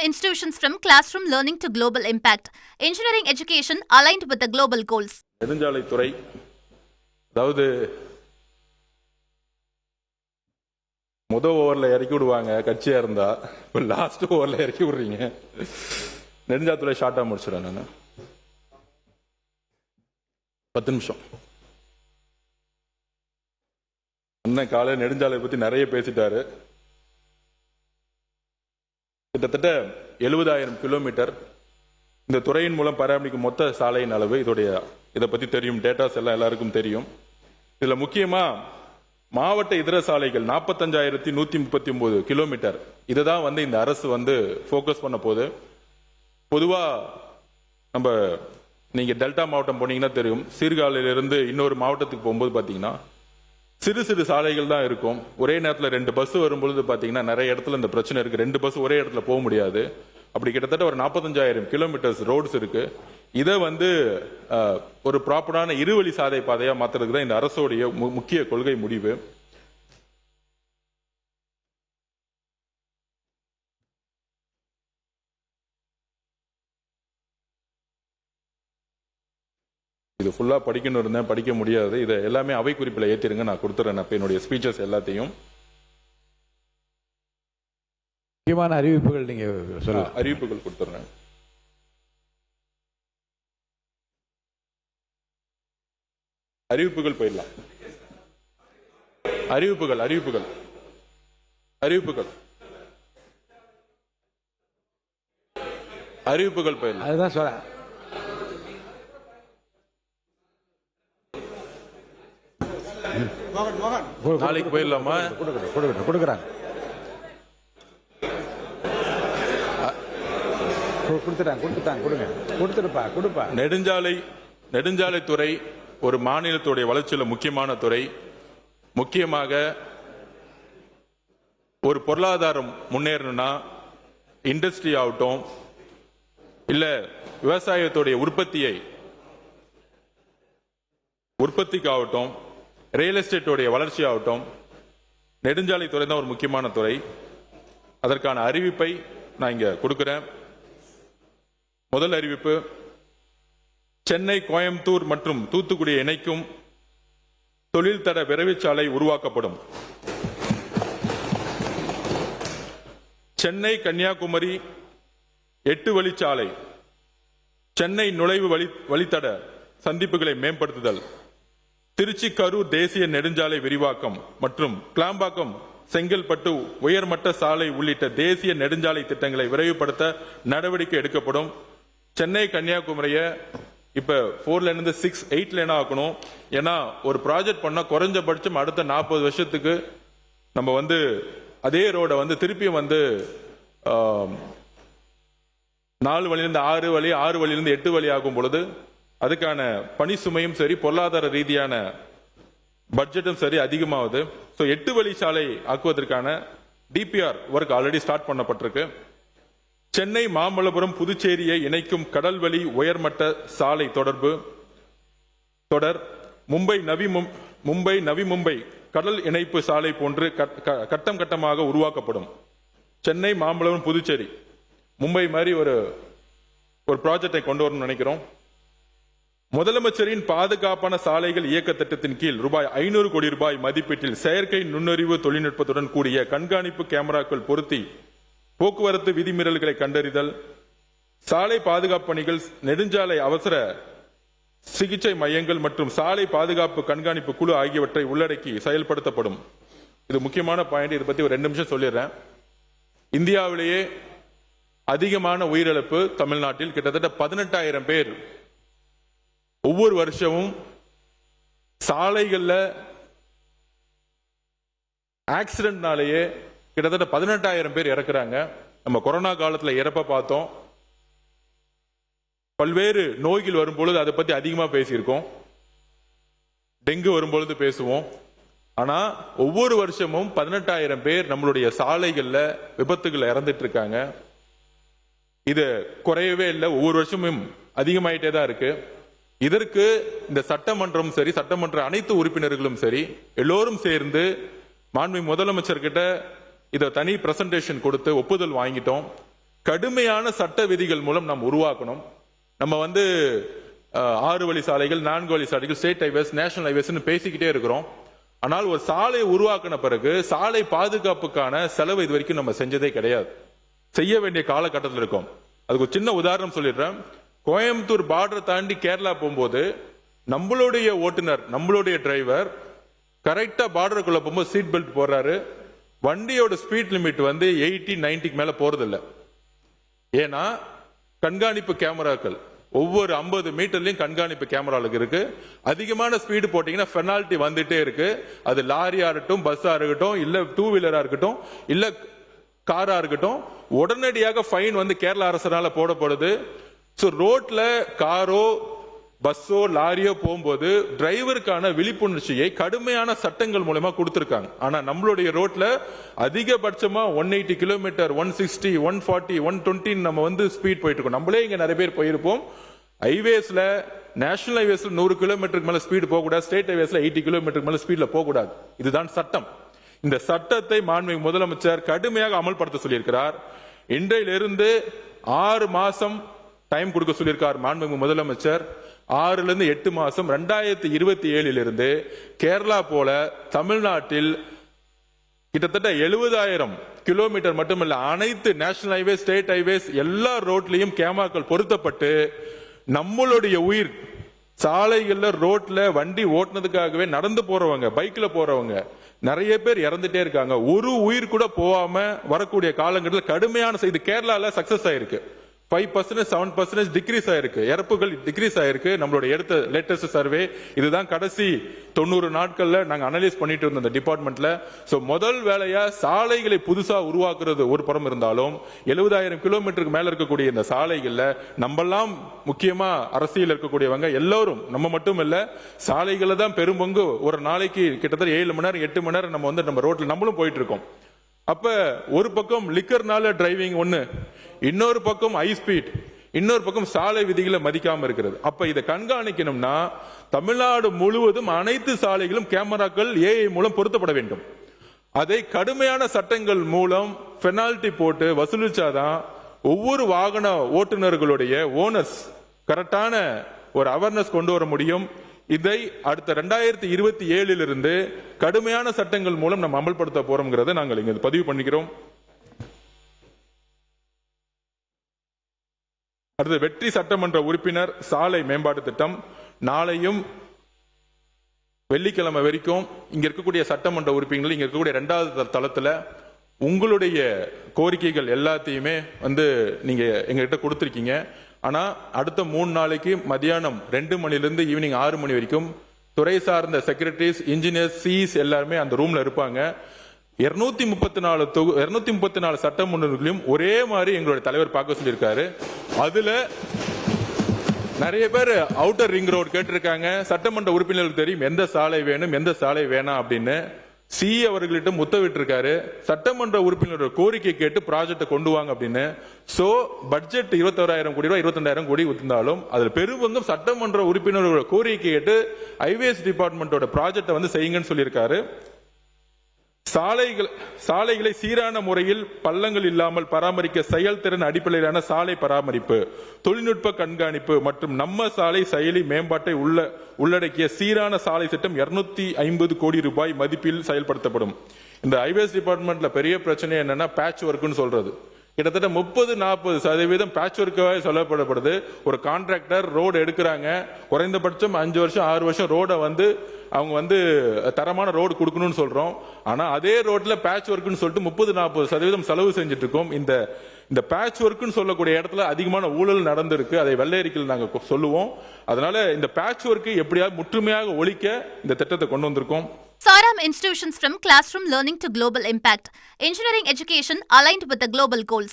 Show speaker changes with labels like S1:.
S1: institutions from classroom learning to global impact. Engineering education aligned with the global goals.
S2: நெடுஞ்சாலைத்துறை அதாவது முதல் ஓவர்ல இறக்கி விடுவாங்க கட்சியா இருந்தா, இப்போ லாஸ்ட் ஓவர்ல இறக்கி விடுறீங்க. நெடுஞ்சாலைத்துறை ஷார்ட்டா முடிச்சிடறேன் நான். 10 நிமிஷம். அண்ணன் காலையில் நெடுஞ்சாலை பத்தி நிறைய பேசிட்டாரு. கிட்டத்தட்ட 70,000 கிலோமீட்டர் இந்த துறையின் மூலம் பராமரிக்கும் மொத்த சாலையின் அளவு. இதை பத்தி தெரியும், டேட்டாஸ் எல்லாம் எல்லாருக்கும் தெரியும். இதுல முக்கியமா மாவட்ட இதர சாலைகள் 45,139 கிலோமீட்டர். இதுதான் இந்த அரசு போக்கஸ் பண்ண போது. பொதுவா நம்ம நீங்க டெல்டா மாவட்டம் போனீங்கன்னா தெரியும், சீர்காழியிலிருந்து இன்னொரு மாவட்டத்துக்கு போகும்போது பாத்தீங்கன்னா சிறு சிறு சாலைகள் தான் இருக்கும். ஒரே நேரத்தில் 2 பஸ் வரும்பொழுது பாத்தீங்கன்னா நிறைய இடத்துல இந்த பிரச்சனை இருக்கு. 2 பஸ் ஒரே இடத்துல போக முடியாது. அப்படி கிட்டத்தட்ட ஒரு 45,000 கிலோமீட்டர்ஸ் ரோட்ஸ் இருக்கு. இதை ஒரு ப்ராப்பரான இருவழி சாலை பாதையா மாத்துறதுக்கு தான் இந்த அரசோடைய முக்கிய கொள்கை முடிவு. இது ஃபுல்லா படிக்கணும் இருந்தேன், படிக்க முடியாது. இதை எல்லாமே அவை குறிப்பில் ஏற்றிருங்க, நான் கொடுத்துறேன் என்னுடைய ஸ்பீச்சஸ் எல்லாத்தையும்.
S3: முக்கியமான அறிவிப்புகள் நீங்க
S2: அறிவிப்புகள் கொடுத்துறேன். அறிவிப்புகள் போயிடலாம். அறிவிப்புகள் அறிவிப்புகள் அறிவிப்புகள் அறிவிப்புகள் போயிடலாம்.
S3: அதுதான் சொல்ல
S2: நாளைக்கு போயிடலாமா?
S3: கொடுக்குறாங்க, கொடுப்பா.
S2: நெடுஞ்சாலைத்துறை ஒரு மாநிலத்துடைய வளர்ச்சியில் முக்கியமான துறை. முக்கியமாக ஒரு பொருளாதாரம் முன்னேறணும்னா இண்டஸ்ட்ரி ஆகட்டும், இல்ல விவசாயத்துடைய உற்பத்திக்காகட்டும், ரியல் எஸ்டேட்டோடைய வளர்ச்சி ஆகட்டும், நெடுஞ்சாலைத்துறை தான் ஒரு முக்கியமான துறை. அதற்கான அறிவிப்பை நான் இங்க கொடுக்கிறேன். முதல் அறிவிப்பு, சென்னை, கோயம்புத்தூர் மற்றும் தூத்துக்குடியை இணைக்கும் தொழில் தட விரைவுச்சாலை உருவாக்கப்படும். சென்னை கன்னியாகுமரி 8 வழிச்சாலை, சென்னை நுழைவு வழித்தட சந்திப்புகளை மேம்படுத்துதல், திருச்சி கரூர் தேசிய நெடுஞ்சாலை விரிவாக்கம் மற்றும் கிளாம்பாக்கம் செங்கல்பட்டு உயர்மட்ட சாலை உள்ளிட்ட தேசிய நெடுஞ்சாலை திட்டங்களை விரைவுபடுத்த நடவடிக்கை எடுக்கப்படும். சென்னை கன்னியாகுமரிய இப்ப 4 லேன் இருந்து 8 லேனா ஆக்கணும். ஏன்னா ஒரு ப்ராஜெக்ட் பண்ணா குறைஞ்சபட்சம் அடுத்த 40 வருஷத்துக்கு நம்ம அதே ரோட திருப்பியும் 4 வழியிலிருந்து 6 வழி, 6 வழியிலிருந்து 8 வழி ஆகும் பொழுது அதுக்கான பணி சுமையும் சரி, பொருளாதார ரீதியான பட்ஜெட்டும் சரி அதிகமாகுது. 8 வழி சாலை ஆக்குவதற்கான டிபிஆர் ஒர்க் ஆல்ரெடி ஸ்டார்ட் பண்ணப்பட்டிருக்கு. சென்னை மாமல்லபுரம் புதுச்சேரியை இணைக்கும் கடல்வழி உயர்மட்ட சாலை தொடர் மும்பை நவி மும்பை கடல் இணைப்பு சாலை போன்று கட்டம் கட்டமாக உருவாக்கப்படும். சென்னை மாமல்லபுரம் புதுச்சேரி மும்பை மாதிரி ஒரு ப்ராஜெக்டை கொண்டு வரணும்னு நினைக்கிறோம். முதலமைச்சரின் பாதுகாப்பான சாலைகள் இயக்க திட்டத்தின் கீழ் ரூபாய் 500 கோடி ரூபாய் மதிப்பீட்டில் செயற்கை நுண்ணறிவு தொழில்நுட்பத்துடன் கூடிய கண்காணிப்பு கேமராக்கள் பொருத்தி போக்குவரத்து விதிமீறல்களை கண்டறிதல், சாலை பாதுகாப்பு பணிகள், நெடுஞ்சாலை அவசர சிகிச்சை மையங்கள் மற்றும் சாலை பாதுகாப்பு கண்காணிப்பு குழு ஆகியவற்றை உள்ளடக்கி செயல்படுத்தப்படும். இது முக்கியமான பாயிண்ட். இதை பத்தி ஒரு 2 நிமிஷம் சொல்லிடுறேன். இந்தியாவிலேயே அதிகமான உயிரிழப்பு தமிழ்நாட்டில் கிட்டத்தட்ட 18,000 பேர் ஒவ்வொரு வருஷமும் சாலைகள்ல ஆக்சிடென்ட்னாலேயே கிட்டத்தட்ட 18,000 பேர் இறக்குறாங்க. நம்ம கொரோனா காலத்துல இறப்ப பார்த்தோம். பல்வேறு நோய்கள் வரும்பொழுது அதை பத்தி அதிகமா பேசியிருக்கோம். டெங்கு வரும்பொழுது பேசுவோம். ஆனா ஒவ்வொரு வருஷமும் 18,000 பேர் நம்மளுடைய சாலைகள்ல விபத்துகள் இறந்துட்டு இருக்காங்க. இது குறையவே இல்லை, ஒவ்வொரு வருஷமும் அதிகமாயிட்டே தான் இருக்கு. இதற்கு இந்த சட்டமன்றம் சரி, சட்டமன்ற அனைத்து உறுப்பினர்களும் சரி, எல்லோரும் சேர்ந்து மாண்புமிகு முதலமைச்சர் கிட்ட இதை தனி பிரசன்டேஷன் கொடுத்து ஒப்புதல் வாங்கிட்டோம். கடுமையான சட்ட விதிகள் மூலம் நாம் உருவாக்கணும். நம்ம வந்து 6 வழி சாலைகள், 4 வழி சாலைகள், ஸ்டேட் ஹைவேஸ், நேஷனல் ஹைவேஸ்னு பேசிக்கிட்டே இருக்கிறோம். ஆனால் ஒரு சாலையை உருவாக்கின பிறகு சாலை பாதுகாப்புக்கான செலவு இது வரைக்கும் நம்ம செஞ்சதே கிடையாது. செய்ய வேண்டிய காலகட்டத்தில் இருக்கோம். அதுக்கு ஒரு சின்ன உதாரணம் சொல்லிடுறேன். கோயம்புத்தூர் பார்டர் தாண்டி கேரளா போகும்போது நம்மளுடைய ஓட்டுநர், நம்மளுடைய டிரைவர் கரெக்டா பார்டருக்குள்ள போகும்போது சீட் பெல்ட் போடுறாரு. வண்டியோட ஸ்பீட் லிமிட் வந்து 80-90 மேல போறது இல்ல. ஏன்னா கண்காணிப்பு கேமராக்கள் ஒவ்வொரு 50 மீட்டர்லயும் கண்காணிப்பு கேமராவுக்கு இருக்கு. அதிகமான ஸ்பீடு போட்டீங்கன்னா பெனால்டி வந்துட்டே இருக்கு. அது லாரியா இருக்கட்டும், பஸ்ஸா இருக்கட்டும், இல்ல 2 வீலரா இருக்கட்டும், இல்ல காரா இருக்கட்டும், உடனடியாக ஃபைன் வந்து கேரள அரசால போடப்படுது. சோ ரோட்ல காரோ பஸ்ஸோ லாரியோ போகும்போது டிரைவருக்கான விழிப்புணர்ச்சியை கடுமையான சட்டங்கள் மூலமா கொடுத்திருக்காங்க. ஆனா நம்மளுடைய ரோட்ல அதிகபட்சமா 180 கிலோமீட்டர், 160, 140, 120 நம்ம வந்து ஸ்பீட் போயிட்டு இருக்கோம். நம்மளே இங்க நிறைய பேர் போயிருப்போம். ஹைவேஸ்ல, நேஷனல் ஹைவேஸ்ல 100 கிலோமீட்டருக்கு மேல ஸ்பீடு போக கூடாது. ஸ்டேட் ஹைவேஸ்ல 80 கிலோமீட்டருக்கு மேல ஸ்பீட்ல போக கூடாது. இதுதான் சட்டம். இந்த சட்டத்தை மாண்புமிகு முதலமைச்சர் கடுமையாக அமல்படுத்த சொல்லியிருக்கிறார். இன்றையிலிருந்து 6 மாசம் டைம் கொடுக்க சொல்லியிருக்கார் மாண்புமிகு முதலமைச்சர். 6 லிருந்து 8 மாசம் 2027 இருந்து கேரளா போல தமிழ்நாட்டில் கிட்டத்தட்ட 70,000 கிலோமீட்டர் மட்டுமல்ல, அனைத்து நேஷனல் ஹைவேஸ், ஸ்டேட் ஹைவேஸ் எல்லா ரோட்லயும் கேமராக்கள் பொருத்தப்பட்டு நம்மளுடைய உயிர் சாலைகள்ல, ரோட்ல வண்டி ஓட்டுனதுக்காகவே நடந்து போறவங்க, பைக்ல போறவங்க நிறைய பேர் இறந்துட்டே இருக்காங்க. ஒரு உயிர் கூட போகாம வரக்கூடிய காலங்களில் கடுமையான செய்தி கேரளால சக்சஸ் ஆயிருக்கு. 5%, 7% டிக்ரீஸ் ஆயிருக்கு. இறப்புகள் டிக்ரீஸ் ஆயிருக்கு. நம்மளோட எடுத்த லேட்டஸ்ட் சர்வே இதுதான். கடைசி 90 நாட்கள்ல நாங்க அனலைஸ் பண்ணிட்டு இருந்தோம் இந்த டிபார்ட்மெண்ட்ல. சோ முதல் வேலையா சாலைகளை புதுசா உருவாக்குறது ஒரு புறம் இருந்தாலும் 70,000 கிலோமீட்டருக்கு மேல இருக்கக்கூடிய இந்த சாலைகள்ல நம்மெல்லாம் முக்கியமா அரசியல் இருக்கக்கூடியவங்க எல்லாரும், நம்ம மட்டும் இல்ல, சாலைகளை தான் பெரும்பங்கு. ஒரு நாளைக்கு கிட்டத்தட்ட 7 மணி நேரம் 8 மணி நேரம் நம்ம வந்து நம்ம ரோட்ல நம்மளும் போயிட்டு இருக்கோம். அப்ப ஒரு பக்கம் லிக்கர்னால டிரைவிங் ஒண்ணு, இன்னொரு பக்கம் ஹை ஸ்பீட், இன்னொரு பக்கம் சாலை விதிகளை மதிக்காம இருக்கிறது. அப்ப இதை கண்காணிக்கணும்னா தமிழ்நாடு முழுவதும் அனைத்து சாலைகளும் கேமராக்கள் ஏஐ மூலம் பொருத்தப்பட வேண்டும். அதை கடுமையான சட்டங்கள் மூலம் பெனால்டி போட்டு வசூலிச்சாதான் ஒவ்வொரு வாகன ஓட்டுநர்களுடைய ஓனர்ஸ் கரெக்டான ஒரு அவேர்னஸ் கொண்டு வர முடியும். இதை அடுத்த 2027 இருந்து கடுமையான சட்டங்கள் மூலம் நம்ம அமல்படுத்த போறோம்ங்கிறத நாங்கள் இங்க பதிவு பண்ணிக்கிறோம். அடுத்து வெற்றி சட்டமன்ற உறுப்பினர் சாலை மேம்பாட்டு திட்டம். நாளையும் வெள்ளிக்கிழமை வரைக்கும் இங்க இருக்கக்கூடிய சட்டமன்ற உறுப்பினர்கள் இங்க இருக்கக்கூடிய 2வது தளத்துல உங்களுடைய கோரிக்கைகள் எல்லாத்தையுமே வந்து நீங்க எங்ககிட்ட கொடுத்திருக்கீங்க. ஆனா அடுத்த 3 நாளைக்கு மதியானம் 2 மணிலிருந்து ஈவினிங் 6 மணி வரைக்கும் துறை சார்ந்த செக்ரட்டரிஸ், இன்ஜினியர்ஸ், சிஇஸ் எல்லாருமே அந்த ரூம்ல இருப்பாங்க. 234 சட்டமன்றங்களையும் ஒரே மாதிரி எங்களுடைய தலைவர் பார்க்க சொல்லியிருக்காரு. அதுல நிறைய பேர் அவுட்டர் ரிங் ரோடு கேட்டிருக்காங்க. சட்டமன்ற உறுப்பினர்களுக்கு தெரியும் எந்த சாலை வேணும், எந்த சாலை வேணாம் அப்படின்னு. சி அவர்களிட்ட உத்தரவிட்டு இருக்காரு. சட்டமன்ற உறுப்பினரோட கோரிக்கை கேட்டு ப்ராஜெக்ட் கொண்டு வாங்க அப்படின்னு. சோ பட்ஜெட் 21,000 கோடி ரூபாய், 22,000 கோடி இருந்தாலும் அதுல பெரும்பங்கும் சட்டமன்ற உறுப்பினர்களோட கோரிக்கை கேட்டு ஹைவேஸ் டிபார்ட்மெண்டோட ப்ராஜெக்ட வந்து செய்யுங்கன்னு சொல்லியிருக்காரு. சாலைகளை சீரான முறையில் பள்ளங்கள் இல்லாமல் பராமரிக்க செயல்திறன் அடிப்படையிலான சாலை பராமரிப்பு, தொழில்நுட்ப கண்காணிப்பு மற்றும் நம்ம சாலை செயலி மேம்பாட்டை உள்ளடக்கிய சீரான சாலை திட்டம் 250 கோடி ரூபாய் மதிப்பில் செயல்படுத்தப்படும். இந்த ஹைவேஸ் டிபார்ட்மெண்ட்ல பெரிய பிரச்சனை என்னன்னா பேட்ச் ஒர்க்னு சொல்றது. கிட்டத்தட்ட 30-40% பேட்ச் ஒர்க்காக சொல்லப்படப்படுது. ஒரு கான்ட்ராக்டர் ரோடு எடுக்கிறாங்க, குறைந்தபட்சம் 5 வருஷம் 6 வருஷம் ரோட வந்து அவங்க வந்து தரமான ரோடு கொடுக்கணும்னு சொல்றோம். ஆனா அதே ரோட்ல பேட்ச் ஒர்க்னு சொல்லிட்டு 30-40% செலவு செஞ்சுட்டு இருக்கோம். இந்த பேட்ச் ஒர்க்னு சொல்லக்கூடிய இடத்துல அதிகமான ஊழல் நடந்திருக்கு. அதை வெள்ளையறிக்கையில் நாங்க சொல்லுவோம். அதனால இந்த பேட்ச் ஒர்க்கை எப்படியாவது முற்றுமையாக ஒழிக்க இந்த திட்டத்தை கொண்டு வந்திருக்கோம்.
S1: Saram institutions from classroom learning to global impact. Engineering education aligned with the global goals.